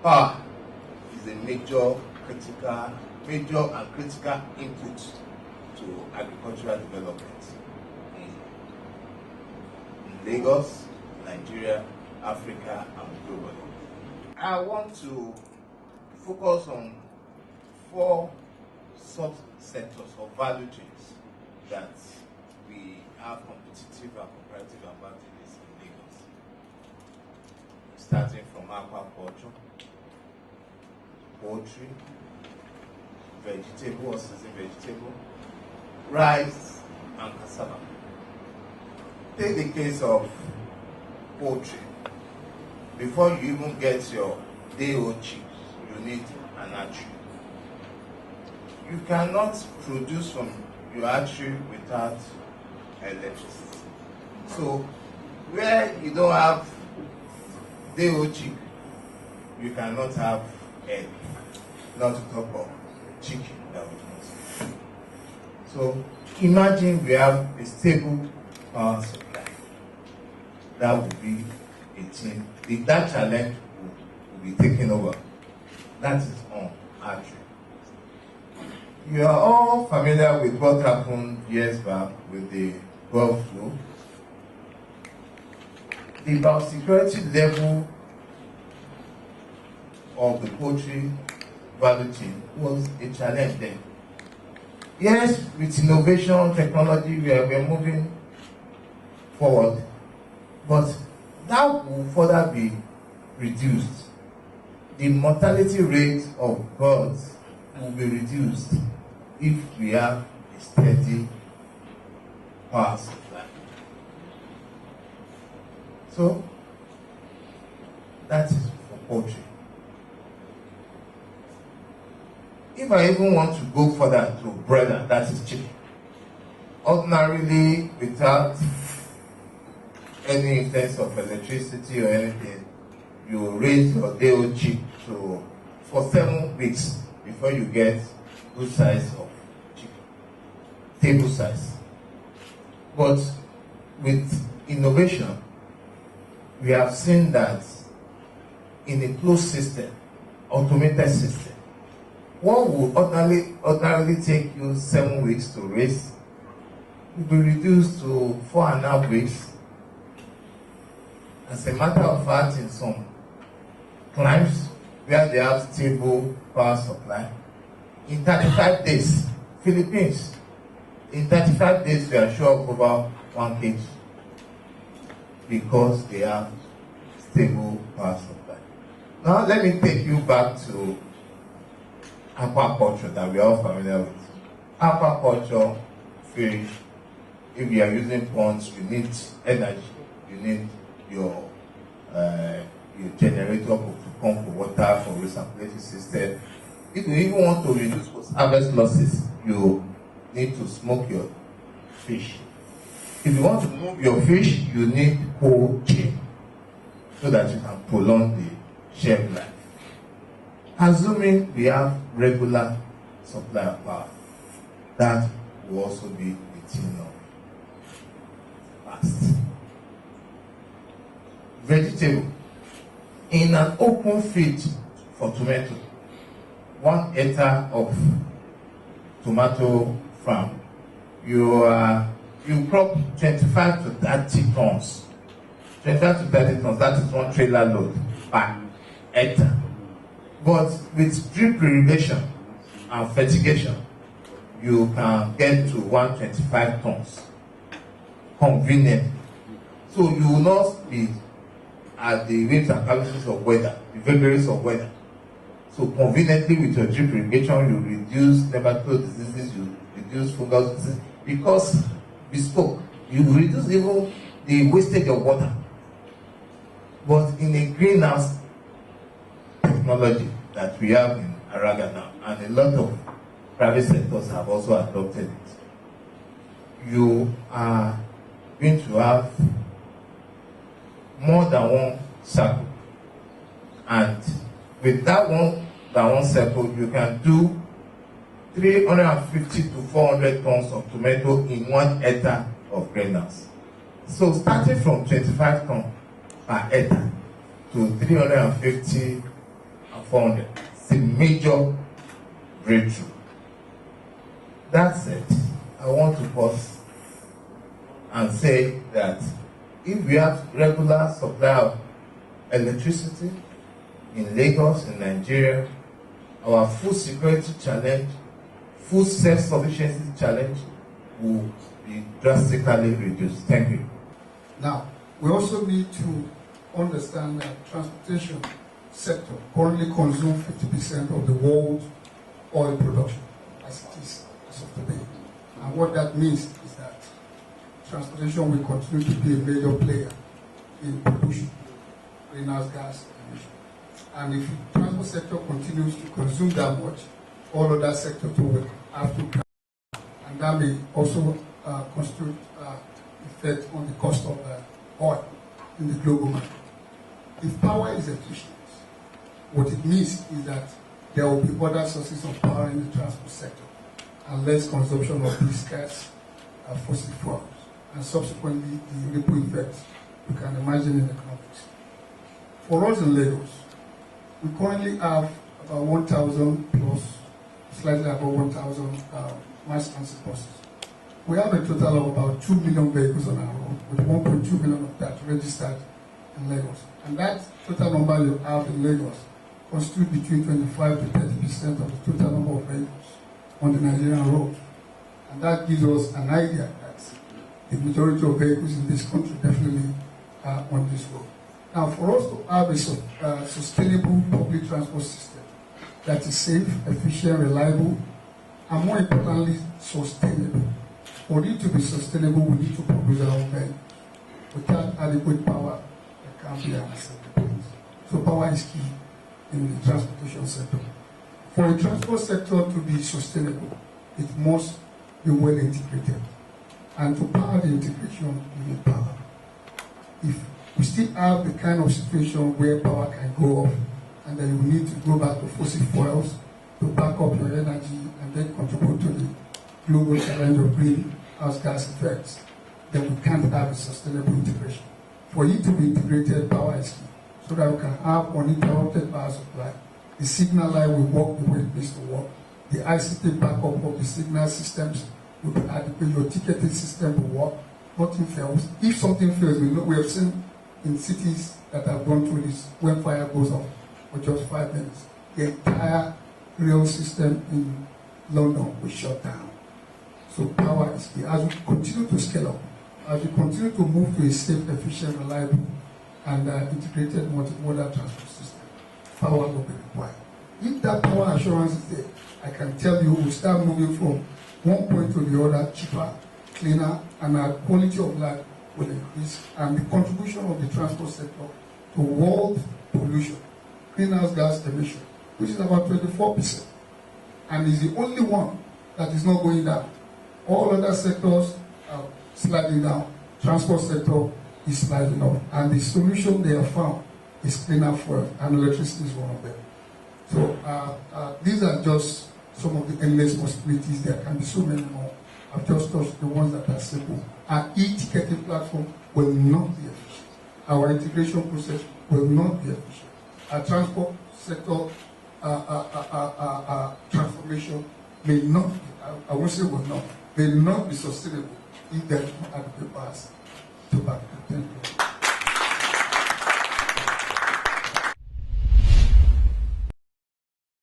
Power is a major and critical input to agricultural development in Lagos, Nigeria, Africa, and globally. I want to focus on 4 sub-sectors or value chains that we have competitive and comparative advantages in Lagos. Starting from aquaculture, poultry, vegetable or seasoned vegetable, rice, and cassava. Take the case of poultry. Before you even get your day-old chicks, you need an hatchery. You cannot produce from your hatchery without electricity. So, where you don't have day-old chick, you cannot have egg, not to talk of chicken that we want. So, imagine we have a stable power supply. That would be a thing. That challenge will be taken over. That is on hatchery. You are all familiar with what happened years back with the Gulf War. The biosecurity level of the poultry value chain was a challenge then. Yes, with innovation, technology, we are moving forward, but that will further be reduced. The mortality rate of birds will be reduced if we have a steady power supply. So, that is for poultry. If I even want to go further to broiler, that is chicken. Ordinarily, without any influence of electricity or anything, you raise your day-old chick for 7 weeks before you get good size of chicken, table size. But with innovation, we have seen that in a closed system, automated system, what would ordinarily take you 7 weeks to raise will be reduced to 4.5 weeks. As a matter of fact, in some climes where they have stable power supply, in 35 days, Philippines, in 35 days we are sure of over 1 kg because they have stable power supply. Now let me take you back to aquaculture that we are all familiar with. Aquaculture, fish, if you are using ponds, you need energy. You need your generator to pump the water for recycling system. If you even want to reduce post-harvest losses, you need to smoke your fish. If you want to move your fish, you need cold chain so that you can prolong the shelf life. Assuming we have regular supply of power, that will also be a thing of past. Vegetable. In an open field for tomato, 1 hectare of tomato farm, you crop 25 to 30 tons. 25 to 30 tons, that is 1 trailer load per hectare. But with drip irrigation and fertigation, you can get to 125 tons conveniently. So you will not be at the whims and caprices of weather, the vagaries of weather. So conveniently with your drip irrigation, you reduce nematode diseases, you reduce fungal diseases, because bespoke, you reduce even the wastage of water. But in a greenhouse technology that we have in Araga now, and a lot of private sectors have also adopted it, you are going to have more than 1 circle, and with that one circle, you can do 350 to 400 tons of tomato in 1 hectare of greenhouse. So starting from 25 tons per hectare to 350 and 400. It's a major breakthrough. That said, I want to pause and say that if we have regular supply of electricity in Lagos and Nigeria, our food security challenge, food self-sufficiency challenge will be drastically reduced. Thank you. Now, we also need to understand that transportation sector currently consumes 50% of the world's oil production as it is as of today. And what that means is that transportation will continue to be a major player in pollution, greenhouse gas emission. And if the transport sector continues to consume that much, all other sectors will have to come. And that may also constitute effect on the cost of oil in the global market. If power is efficient, what it means is that there will be other sources of power in the transport sector and less consumption of these scarce fossil fuels, and subsequently the ripple effects you can imagine in economics. For us in Lagos, we currently have about 1,000 plus, slightly above 1,000 mass transit buses. We have a total of about 2 million vehicles on our road, with 1.2 million of that registered in Lagos. And that total number you have in Lagos constitutes between 25 to 30% of the total number of vehicles on the Nigerian road. And that gives us an idea that the majority of vehicles in this country definitely are on this road. Now, for us to have a sustainable public transport system that is safe, efficient, reliable, and more importantly, sustainable. For it to be sustainable, we need to produce our own vehicles. Without adequate power, there can't be an acceptability. So power is key in the transportation sector. For the transport sector to be sustainable, it must be well integrated. And to power the integration, we need power. If we still have the kind of situation where power can go off, and then you need to go back to fossil fuels to back up your energy and then contribute to the global challenge of greenhouse gas effects, then we can't have a sustainable integration. For it to be integrated, power is key, so that we can have uninterrupted power supply. The signal line will work the way it needs to work. The ICT backup of the signal systems will be adequate. Your ticketing system will work. Nothing fails. If something fails, we have seen in cities that have gone through this, when fire goes off for just 5 minutes, the entire rail system in London will shut down. So power is key. As we continue to scale up, as we continue to move to a safe, efficient, reliable, and integrated multimodal transport system, power will be required. If that power assurance is there, I can tell you we'll start moving from one point to the other, cheaper, cleaner, and our quality of life will increase, and the contribution of the transport sector to world pollution, greenhouse gas emission, which is about 24%, and is the only one that is not going down. All other sectors are sliding down. Transport sector is sliding up, and the solution they have found is cleaner fuel, and electricity is one of them. So these are just some of the endless possibilities. There can be so many more. I've just touched the ones that are simple. Our e-ticketing platform will not be efficient. Our integration process will not be efficient. Our transport sector transformation may not be, I won't say will not, may not be sustainable if there is no adequate paths to back.